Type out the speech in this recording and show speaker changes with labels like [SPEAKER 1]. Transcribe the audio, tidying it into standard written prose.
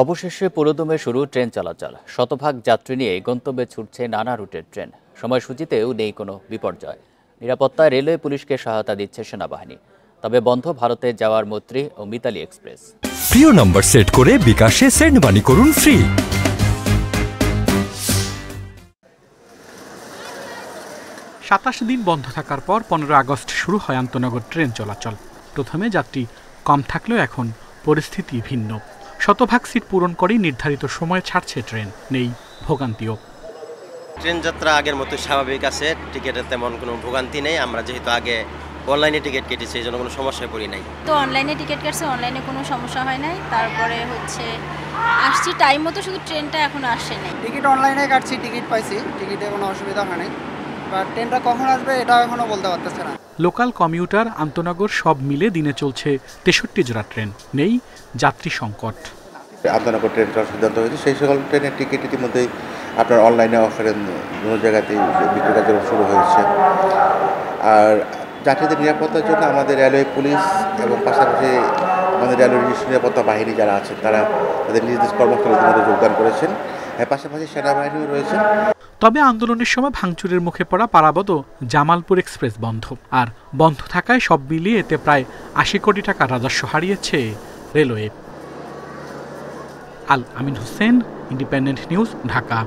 [SPEAKER 1] অবশেষে পুরোদমে শুরু ট্রেন চলাচল। শতভাগ যাত্রী নিয়ে গন্তব্যে ছুটছে নানা রুটের ট্রেন। সময়সূচিতেও নেই কোনো বিপর্যয়। নিরাপত্তায় রেলওয়ে পুলিশকে সহায়তা দিচ্ছে সেনাবাহিনী। তবে বন্ধ ভারতে যাওয়ার মৈত্রী ও মিতালি এক্সপ্রেস।
[SPEAKER 2] প্রিয় নম্বর সেট করে বিকাশে সেন্ড মানি করুন ফ্রি।
[SPEAKER 3] ২৭ দিন বন্ধ থাকার পর ১৫ আগস্ট শুরু হয় আন্তনগর ট্রেন চলাচল। প্রথমে যাত্রী কম থাকলেও এখন পরিস্থিতি ভিন্ন। শতভাগ সিট পূরণ করেই নির্ধারিত সময়ে ছাড়ছে ট্রেন, নেই ভোগান্তিও।
[SPEAKER 4] ট্রেন যাত্রা আগের মতো স্বাভাবিক আছে, টিকিটের তেমন কোনো ভোগান্তি নেই। আমরা যেহেতু আগে অনলাইনে টিকিট কেটেছি, এই জন্য কোনো সমস্যায় পড়ি নাই।
[SPEAKER 5] তো অনলাইনে টিকিট কাটছে, অনলাইনে কোনো সমস্যা হয় নাই। তারপরে আসছি টাইম মতো, শুধু ট্রেনটা এখনো আসে নাই।
[SPEAKER 6] টিকিট অনলাইনে কাটছি, টিকিট পাইছি, টিকিটে কোনো অসুবিধা হয় নাই। বা ট্রেনটা কখন আসবে এটা এখনো বলতে পারতেছে না।
[SPEAKER 3] লোকাল কমিউটার আন্তনগর সব মিলে দিনে চলছে ৬৩ জোড়া ট্রেন, নেই যাত্রী সংকট।
[SPEAKER 7] আন্তনগর ট্রেন চলার সিদ্ধান্ত হয়েছে। সেই সকল ট্রেনের টিকিট ইতিমধ্যেই আপনার অনলাইনে অফারেন বিভিন্ন জায়গাতেই বিক্রি কার্য শুরু হয়েছে। আর যাত্রীদের নিরাপত্তার জন্য আমাদের রেলওয়ে পুলিশ এবং পাশাপাশি আমাদের রেলওয়ে নিরাপত্তা বাহিনী যারা আছেন তারা তাদের নিজ নিজ কর্মস্থলে ইতিমধ্যে যোগদান করেছেন। পাশাপাশি সেনাবাহিনীও রয়েছেন।
[SPEAKER 3] তবে আন্দোলনের সময় ভাঙচুরের মুখে পড়া পারাবত জামালপুর এক্সপ্রেস বন্ধ। আর বন্ধ থাকায় সব মিলিয়ে এতে প্রায় ৮০ কোটি টাকা রাজস্ব হারিয়েছে রেলওয়ে। আল আমিন হোসেন, ইন্ডিপেন্ডেন্ট নিউজ, ঢাকা।